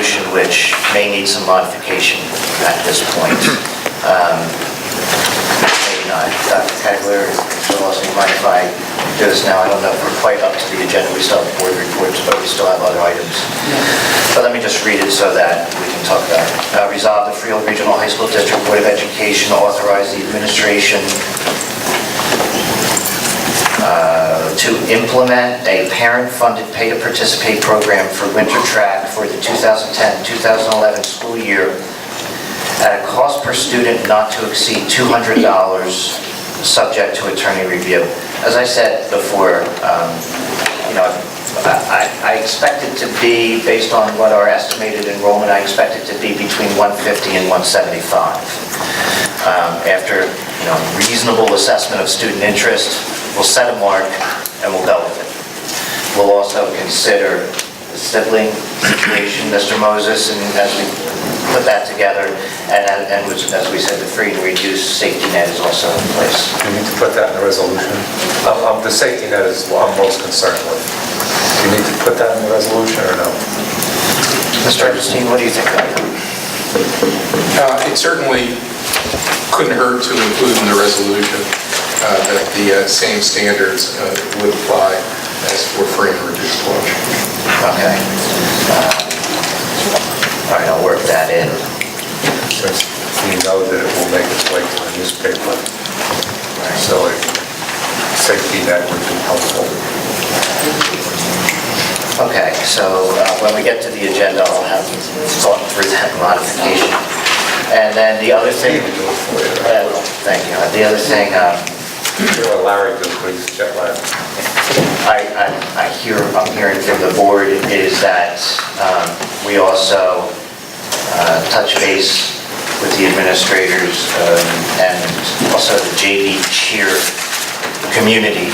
resolution, which may need some modification at this point. Maybe not. Dr. Kegler, do you mind if I do this now? I don't know if we're quite up to the agenda. We still have board reports, but we still have other items. But let me just read it so that we can talk about it. Resolve the Freehold Regional High School District Board of Education authorize the administration to implement a parent-funded pay-to-participate program for winter track for the 2010-2011 school year at a cost per student not to exceed $200, subject to attorney review. As I said before, I expect it to be, based on what our estimated enrollment, I expect it to be between 150 and 175. After reasonable assessment of student interest, we'll set a mark and we'll go with it. We'll also consider the sibling situation, Mr. Moses, and as we put that together, and as we said, the free and reduced safety net is also in place. You need to put that in the resolution. The safety net is what I'm most concerned with. Do you need to put that in the resolution or no? Mr. Epstein, what do you think about that? It certainly couldn't hurt to include in the resolution that the same standards would apply as for free and reduced lunch. Okay. All right, I'll work that in. You know that it will make its way to the newspaper. Right. So a safety net would be helpful. Okay, so when we get to the agenda, I'll have thought through that modification. And then the other thing, thank you. The other thing, Larry, just please check that. I'm hearing from the board is that we also touch base with the administrators and also the JV cheer community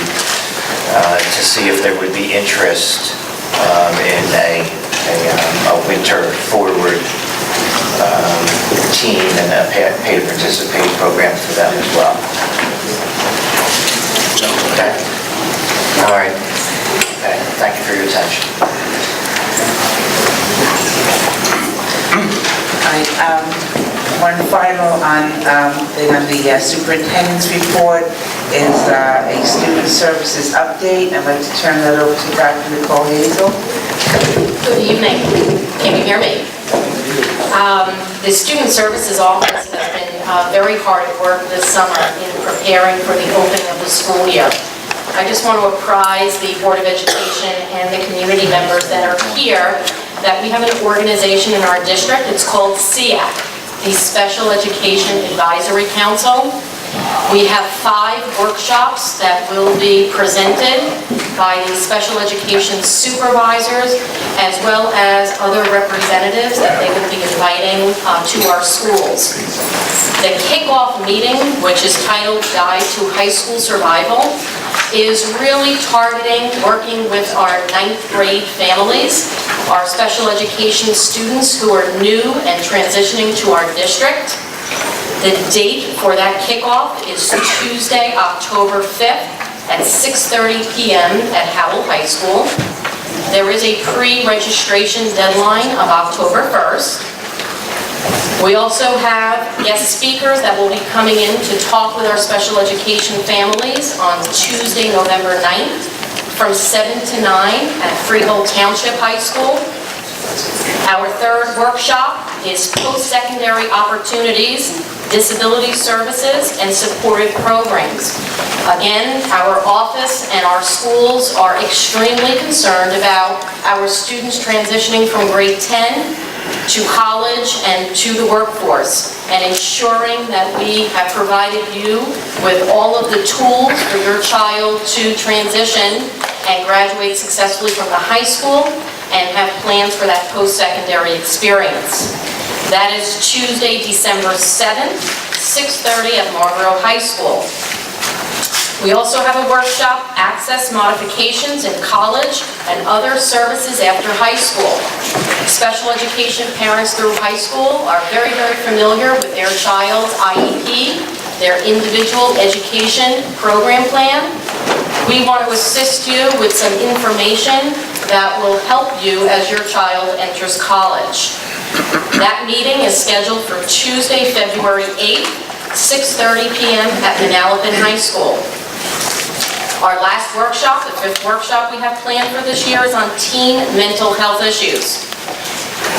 to see if there would be interest in a winter forward team and a pay to participate program for them as well. Okay. All right. Okay. Thank you for your attention. One final thing on the superintendent's report is a student services update. I'd like to turn that over to Dr. Nicole Hazel. Good evening. Can you hear me? The Student Services Office has been very hard at work this summer in preparing for the opening of the school year. I just want to apprise the Board of Education and the community members that are here that we have an organization in our district. It's called SEAC, the Special Education Advisory Council. We have 5 workshops that will be presented by the special education supervisors as well as other representatives that they will be inviting to our schools. The kickoff meeting, which is titled Guide to High School Survival, is really targeting working with our 9th grade families, our special education students who are new and transitioning to our district. The date for that kickoff is Tuesday, October 5th at 6:30 p.m. at Howell High School. There is a pre-registration deadline of October 1st. We also have guest speakers that will be coming in to talk with our special education families on Tuesday, November 9th from 7 to 9 at Freehold Township High School. Our 3rd workshop is post-secondary opportunities, disability services, and supportive programs. Again, our office and our schools are extremely concerned about our students transitioning from grade 10 to college and to the workforce, and ensuring that we have provided you with all of the tools for your child to transition and graduate successfully from the high school and have plans for that post-secondary experience. That is Tuesday, December 7th, 6:30 at Marlboro High School. We also have a workshop, Access Modifications in College and Other Services After High School. Special education parents through high school are very, very familiar with their child's IEP, their individual education program plan. We want to assist you with some information that will help you as your child enters college. That meeting is scheduled for Tuesday, February 8th, 6:30 p.m. at Manalapan High School. Our last workshop, the 5th workshop we have planned for this year, is on teen mental health issues.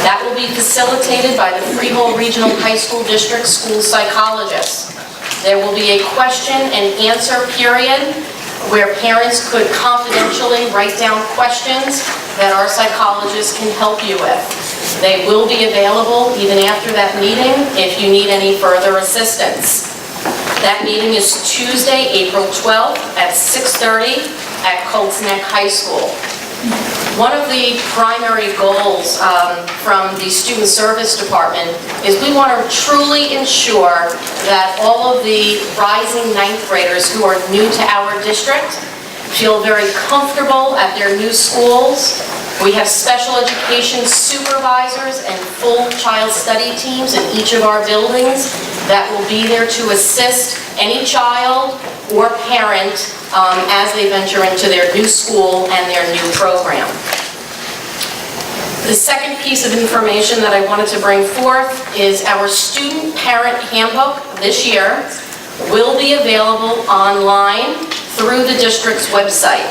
That will be facilitated by the Freehold Regional High School District school psychologist. There will be a question and answer period where parents could confidentially write down questions that our psychologist can help you with. They will be available even after that meeting if you need any further assistance. That meeting is Tuesday, April 12th at 6:30 at Colts Neck High School. One of the primary goals from the Student Service Department is we want to truly ensure that all of the rising 9th graders who are new to our district feel very comfortable at their new schools. We have special education supervisors and full child study teams in each of our buildings that will be there to assist any child or parent as they venture into their new school and their new program. The second piece of information that I wanted to bring forth is our student parent handbook this year will be available online through the district's website.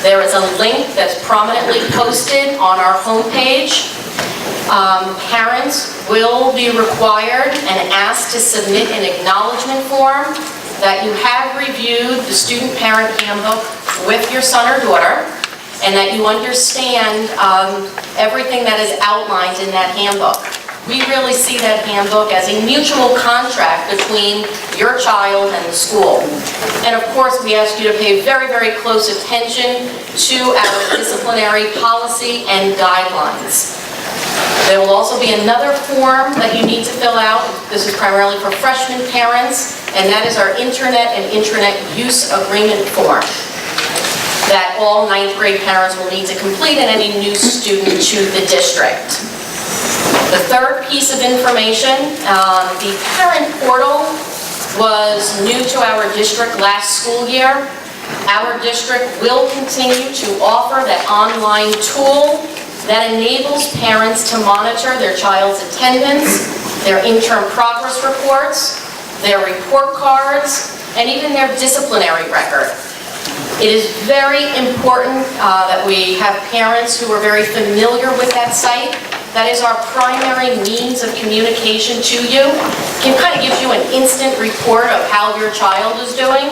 There is a link that's prominently posted on our homepage. Parents will be required and asked to submit an acknowledgement form that you have reviewed the student parent handbook with your son or daughter, and that you understand everything that is outlined in that handbook. We really see that handbook as a mutual contract between your child and the school. And of course, we ask you to pay very, very close attention to our disciplinary policy and guidelines. There will also be another form that you need to fill out. This is primarily for freshman parents, and that is our internet and intranet use agreement form that all 9th grade parents will need to complete and any new student to the district. The third piece of information, the parent portal was new to our district last school year. Our district will continue to offer that online tool that enables parents to monitor their child's attendance, their interim progress reports, their report cards, and even their disciplinary record. It is very important that we have parents who are very familiar with that site. That is our primary means of communication to you. It kind of gives you an instant report of how your child is doing.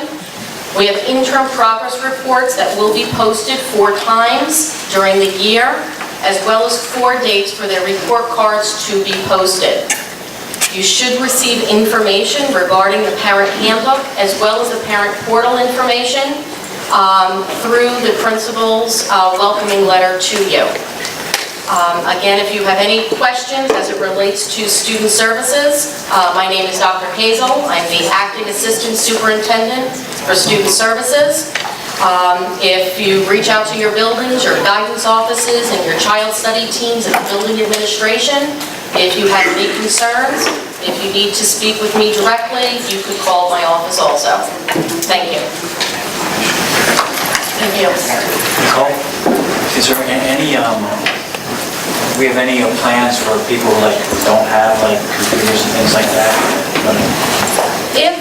We have interim progress reports that will be posted 4 times during the year, as well as 4 dates for their report cards to be posted. You should receive information regarding the parent handbook as well as the parent portal information through the principal's welcoming letter to you. Again, if you have any questions as it relates to student services, my name is Dr. Hazel. I'm the Acting Assistant Superintendent for Student Services. If you reach out to your buildings, your guidance offices, and your child study teams and building administration, if you have any concerns, if you need to speak with me directly, you could call my office also. Thank you. Thank you. Nicole, is there any, we have any plans for people like who don't have like computers and things like that? If,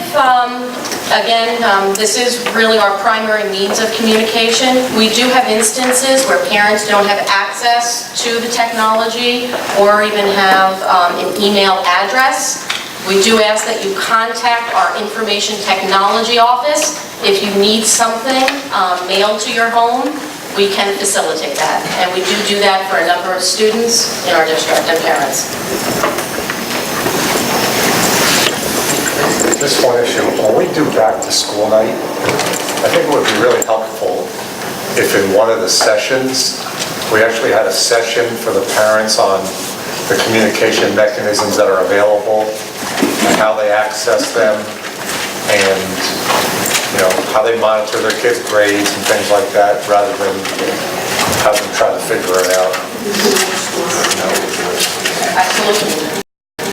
again, this is really our primary means of communication, we do have instances where parents don't have access to the technology or even have an email address. We do ask that you contact our information technology office. If you need something mailed to your home, we can facilitate that. And we do that for a number of students in our district and parents. Just one issue, when we do back to school night, I think it would be really helpful if in one of the sessions, we actually had a session for the parents on the communication mechanisms that are available and how they access them and, you know, how they monitor their kids' grades and things like that, rather than have them try to figure it out. Absolutely.